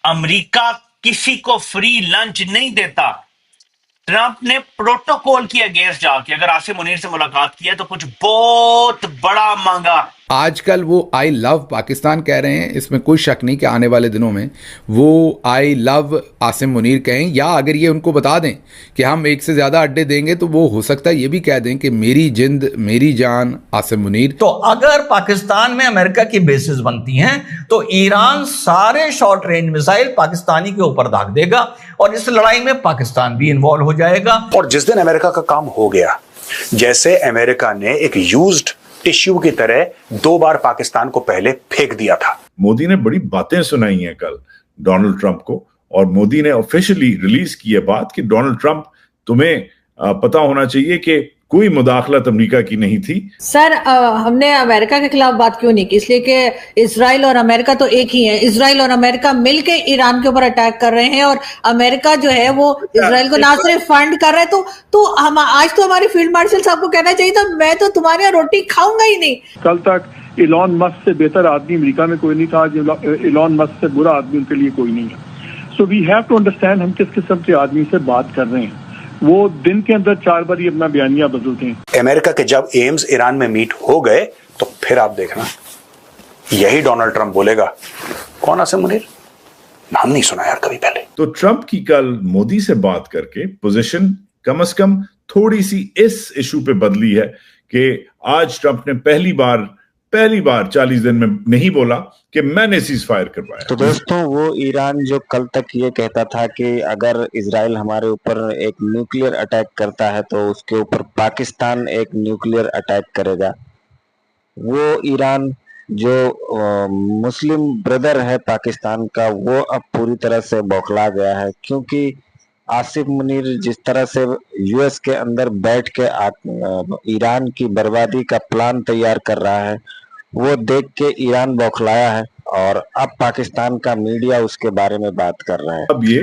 America किसी को free lunch नहीं देता। ट्रंप ने प्रोटोकॉल के अगेंस्ट जाके अगर आसिम मुनीर से मुलाकात की है तो कुछ बहुत बड़ा मांगा। आजकल वो आई लव पाकिस्तान कह रहे हैं, इसमें कोई शक नहीं कि आने वाले दिनों में वो आई लव आसिम मुनीर कहें, या अगर ये उनको बता दें कि हम एक से ज़्यादा अड्डे देंगे तो वो हो सकता है ये भी कह दें कि मेरी जिंद मेरी जान आसिम मुनीर। तो अगर पाकिस्तान में अमेरिका की बेसिस बनती हैं तो ईरान सारे शॉर्ट रेंज मिसाइल पाकिस्तानी के ऊपर दाग देगा और इस लड़ाई में पाकिस्तान भी इन्वॉल्व हो जाएगा। और जिस दिन अमेरिका का काम हो गया, जैसे अमेरिका ने एक यूज्ड टिश्यू की तरह 2 बार पाकिस्तान को पहले फेंक दिया था। मोदी ने बड़ी बातें सुनाई हैं कल डोनाल्ड ट्रंप को, और मोदी ने ऑफिशियली रिलीज की है बात कि डोनाल्ड ट्रंप, तुम्हें पता होना चाहिए कि कोई मुदाखलत अमेरिका की नहीं थी। सर हमने अमेरिका के खिलाफ बात क्यों नहीं की? इसलिए कि इजराइल और अमेरिका तो एक ही है। इजराइल और अमेरिका मिलके ईरान के ऊपर अटैक कर रहे हैं और अमेरिका जो है वो इजराइल को ना सिर्फ फंड कर रहा है। तो हम आज तो हमारे फील्ड मार्शल साहब को कहना चाहिए था मैं तो तुम्हारी यहाँ रोटी खाऊंगा ही नहीं। कल तक इलॉन मस्क से बेहतर आदमी अमेरिका में कोई नहीं था, इलॉन मस्क से बुरा आदमी उनके लिए कोई नहीं है। So we have to understand हम किस किस्म के आदमी से बात कर रहे हैं। वो दिन के अंदर 4 बार ही अपना बयानिया बदलते हैं। अमेरिका के जब एम्स ईरान में मीट हो गए तो फिर आप देखना यही डोनाल्ड ट्रंप बोलेगा, कौन आसिम मुनीर, नाम नहीं सुना यार कभी पहले। तो ट्रंप की कल मोदी से बात करके पोजीशन कम से कम थोड़ी सी इस इशू पे बदली है कि आज ट्रंप ने पहली बार 40 दिन में नहीं बोला कि मैंने सीज फायर करवाया। तो दोस्तों, वो ईरान जो कल तक ये कहता था कि अगर इजराइल हमारे ऊपर एक न्यूक्लियर अटैक करता है तो उसके ऊपर पाकिस्तान एक न्यूक्लियर अटैक करेगा, वो ईरान जो मुस्लिम ब्रदर है पाकिस्तान का, वो अब पूरी तरह से बौखला गया है। क्योंकि आसिफ मुनीर जिस तरह से यूएस के अंदर बैठ के ईरान की बर्बादी का प्लान तैयार कर रहा है, वो देख के ईरान बौखलाया है और अब पाकिस्तान का मीडिया उसके बारे में बात कर रहा है। अब ये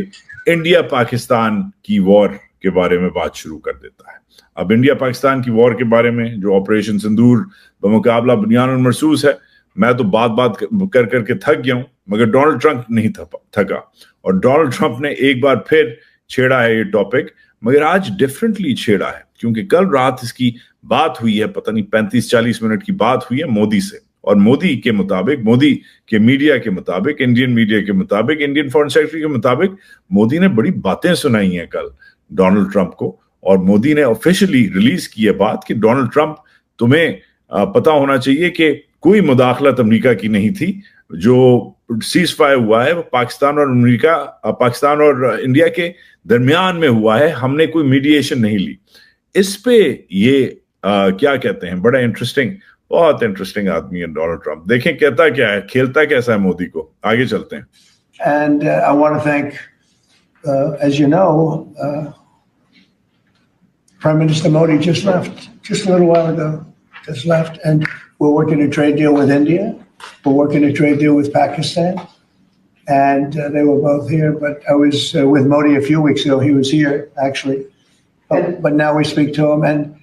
इंडिया पाकिस्तान की वॉर के बारे में बात शुरू कर देता है। अब इंडिया पाकिस्तान की वॉर के बारे में जो ऑपरेशन सिंदूर बमुकाबला बुनियान और मरसूस है, मैं तो बात कर करके थक गया हूं, मगर डोनाल्ड ट्रंप नहीं थका और डोनाल्ड ट्रंप ने एक बार फिर छेड़ा है ये टॉपिक, मगर आज डिफरेंटली छेड़ा है क्योंकि कल रात इसकी बात हुई है, पता नहीं 35-40 मिनट की बात हुई है मोदी से, और मोदी के मुताबिक, मोदी के मीडिया के मुताबिक, इंडियन मीडिया के मुताबिक, इंडियन फॉरेन सेक्रेटरी के मुताबिक मोदी ने बड़ी बातें सुनाई हैं कल डोनाल्ड ट्रंप को, और मोदी ने ऑफिशियली रिलीज की है बात कि डोनाल्ड ट्रंप, तुम्हें पता होना चाहिए कि कोई मुदाखलत अमेरिका की नहीं थी। जो सीज फायर हुआ है वो पाकिस्तान और इंडिया के दरमियान में हुआ है, हमने कोई मीडिएशन नहीं ली। इस पे ये क्या कहते हैं, बड़ा इंटरेस्टिंग, बहुत इंटरेस्टिंग आदमी है डोनाल्ड ट्रंप। देखें कहता क्या है, खेलता कैसा है मोदी को। आगे चलते हैं। And I want to thank, as you know, Prime Minister Modi just a little while ago, and we're working a trade deal with India. We're working a trade deal with Pakistan, and they were both here. But I was with Modi a few weeks ago. He was here actually, but now we speak to him, and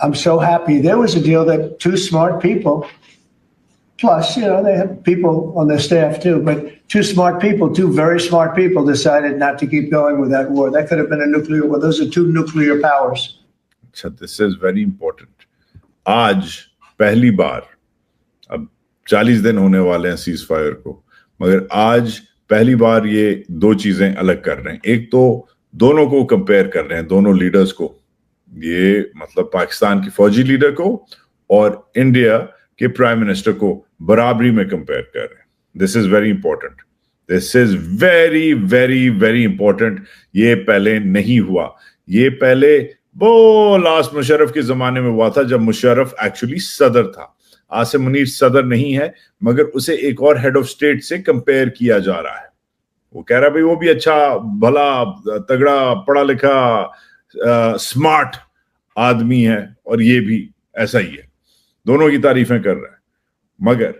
I'm so happy. There was a deal that 2 smart people, plus they have people on their staff too, but 2 smart people, 2 very smart people, decided not to keep going with that war. That could have been a nuclear war. Those are 2 nuclear powers. So this is very important. आज पहली बार, अब 40 दिन होने वाले हैं cease fire को, मगर आज पहली बार ये 2 चीजें अलग कर रहे हैं। एक तो दोनों को कंपेयर कर रहे हैं, दोनों लीडर्स को, ये मतलब पाकिस्तान की फौजी लीडर को और इंडिया के प्राइम मिनिस्टर को बराबरी में कंपेयर कर रहे हैं। This is very important, this is very very very important. ये पहले नहीं हुआ, ये पहले वो लास्ट मुशर्रफ के जमाने में हुआ था, जब मुशर्रफ एक्चुअली सदर था। आसिम मुनीर सदर नहीं है, मगर उसे एक और हेड ऑफ स्टेट से कंपेयर किया जा रहा है। वो कह रहा है भाई वो भी अच्छा भला तगड़ा पढ़ा लिखा स्मार्ट आदमी है, और ये भी ऐसा ही है। दोनों की तारीफें कर रहा है, मगर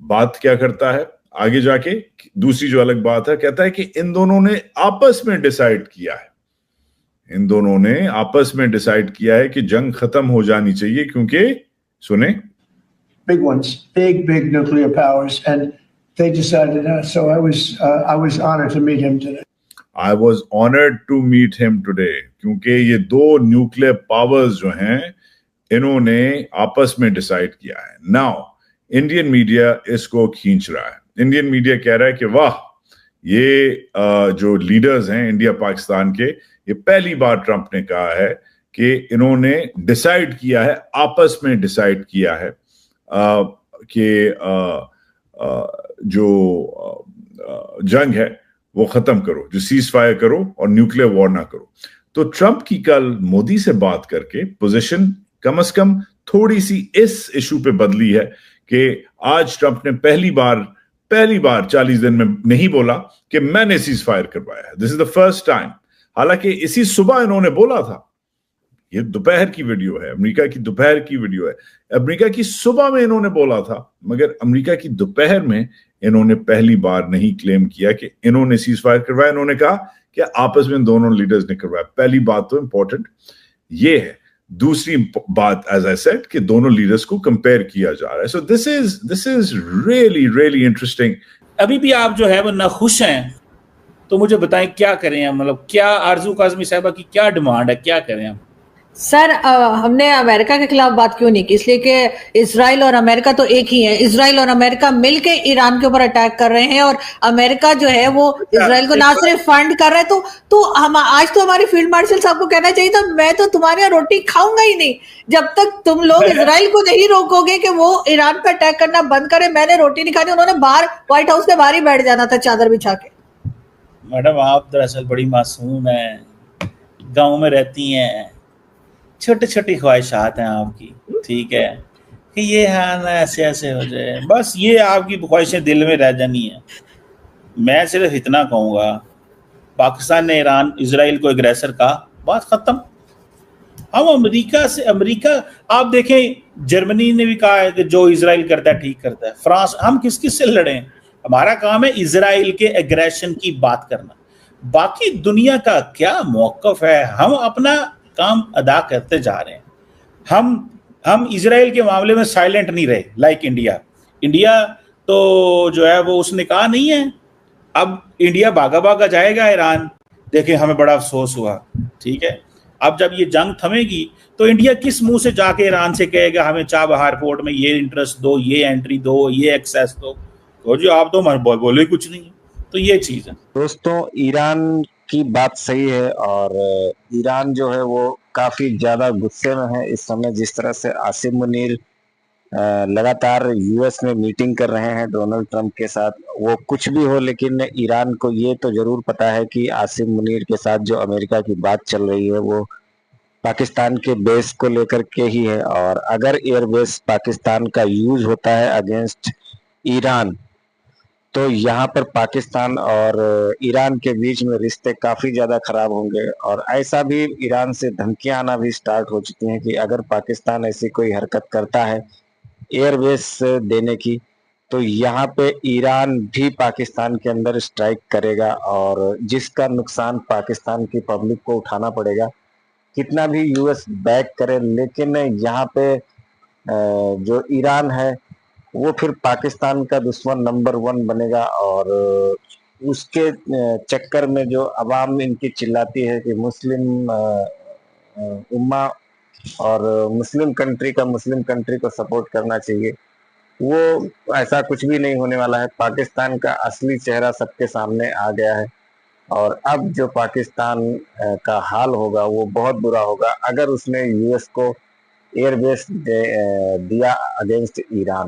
बात क्या करता है आगे जाके, दूसरी जो अलग बात है, कहता है कि इन दोनों ने आपस में डिसाइड किया है, इन दोनों ने आपस में डिसाइड किया है कि जंग खत्म हो जानी चाहिए, क्योंकि सुने, big ones, big nuclear powers, and they decided not. So I was honored to meet him today. I was honored to meet him today क्योंकि ये दो न्यूक्लियर पावर्स जो हैं इन्होंने आपस में डिसाइड किया है. नाउ इंडियन मीडिया इसको खींच रहा है. इंडियन मीडिया कह रहा है कि वाह, ये जो लीडर्स हैं इंडिया पाकिस्तान के, ये पहली बार ट्रंप ने कहा है कि इन्होंने डिसाइड किया है, आपस में डिसाइड किया है कि जो जंग है वो खत्म करो, जो सीज फायर करो और न्यूक्लियर वॉर ना करो. तो ट्रंप की कल मोदी से बात करके पोजीशन कम से कम थोड़ी सी इस इशू पे बदली है कि आज ट्रंप ने पहली बार 40 दिन में नहीं बोला कि मैंने सीज फायर करवाया है. This is the first time. हालांकि इसी सुबह इन्होंने बोला था. ये दोपहर की वीडियो है, अमेरिका की दोपहर की वीडियो है. अमेरिका की सुबह में इन्होंने बोला था, मगर अमेरिका की दोपहर में इन्होंने पहली बार नहीं क्लेम किया कि इन्होंने सीज फायर करवाया. इन्होंने कहा कि आपस में दोनों लीडर्स ने करवाया. पहली बात तो इंपॉर्टेंट ये है. दूसरी बात, एज आई सेड, कि दोनों लीडर्स को कंपेयर किया जा रहा है. So this is really interesting. अभी भी आप जो है वो नाखुश हैं, तो मुझे बताएं क्या करें हम, मतलब क्या आरजू काज़मी साहिबा की क्या डिमांड है, क्या करें हम? सर, हमने अमेरिका के खिलाफ बात क्यों नहीं की? इसलिए कि इजराइल और अमेरिका तो एक ही है. इजराइल और अमेरिका मिलके ईरान के ऊपर अटैक कर रहे हैं और अमेरिका जो है वो इजराइल को ना सिर्फ फंड कर रहा है. तो हम आज तो हमारे फील्ड मार्शल साहब को कहना चाहिए था, मैं तो तुम्हारे यहाँ रोटी खाऊंगा ही नहीं जब तक तुम लोग इजराइल को नहीं रोकोगे कि वो ईरान पे अटैक करना बंद करे. मैंने रोटी नहीं खानी. उन्होंने बाहर व्हाइट हाउस के बाहर ही बैठ जाना था चादर बिछा के. मैडम, आप दरअसल बड़ी मासूम हैं, गाँव में रहती हैं, छोटी छोटी ख्वाहिशात हैं आपकी, ठीक है, कि ये हाँ ना ऐसे ऐसे हो जाए, बस ये आपकी ख्वाहिशें दिल में रह जानी है. मैं सिर्फ इतना कहूँगा, पाकिस्तान ने इजराइल को एग्रेसर कहा, बात ख़त्म. हम अमेरिका आप देखें, जर्मनी ने भी कहा है कि जो इजराइल करता है ठीक करता है. फ्रांस, हम किस किस से लड़ें? हमारा काम है इजराइल के एग्रेशन की बात करना. बाकी दुनिया का क्या मौक़िफ़ है, हम अपना काम अदा करते जा रहे हैं. हम इजराइल के मामले में साइलेंट नहीं रहे लाइक इंडिया तो जो है वो उसने कहा नहीं है. अब इंडिया भागा जाएगा ईरान. देखें, हमें बड़ा अफसोस हुआ, ठीक है. अब जब ये जंग थमेगी तो इंडिया किस मुंह से जाके ईरान से कहेगा हमें चाबहार पोर्ट में ये इंटरेस्ट दो, ये एंट्री दो, ये एक्सेस दो? तो जी आप तो बोले कुछ नहीं. तो ये चीज़ है. दोस्तों, ईरान की बात सही है और ईरान जो है वो काफी ज्यादा गुस्से में है इस समय. जिस तरह से आसिम मुनीर लगातार यूएस में मीटिंग कर रहे हैं डोनाल्ड ट्रंप के साथ, वो कुछ भी हो, लेकिन ईरान को ये तो जरूर पता है कि आसिम मुनीर के साथ जो अमेरिका की बात चल रही है वो पाकिस्तान के बेस को लेकर के ही है. और अगर एयरबेस पाकिस्तान का यूज होता है अगेंस्ट ईरान, तो यहाँ पर पाकिस्तान और ईरान के बीच में रिश्ते काफ़ी ज़्यादा ख़राब होंगे. और ऐसा भी ईरान से धमकियाँ आना भी स्टार्ट हो चुकी हैं कि अगर पाकिस्तान ऐसी कोई हरकत करता है एयरबेस देने की, तो यहाँ पे ईरान भी पाकिस्तान के अंदर स्ट्राइक करेगा और जिसका नुकसान पाकिस्तान की पब्लिक को उठाना पड़ेगा. कितना भी यूएस बैक करे, लेकिन यहाँ पे जो ईरान है वो फिर पाकिस्तान का दुश्मन नंबर 1 बनेगा. और उसके चक्कर में जो अवाम इनकी चिल्लाती है कि मुस्लिम उम्मा और मुस्लिम कंट्री को सपोर्ट करना चाहिए, वो ऐसा कुछ भी नहीं होने वाला है. पाकिस्तान का असली चेहरा सबके सामने आ गया है और अब जो पाकिस्तान का हाल होगा वो बहुत बुरा होगा अगर उसने यूएस को एयरबेस दिया अगेंस्ट ईरान.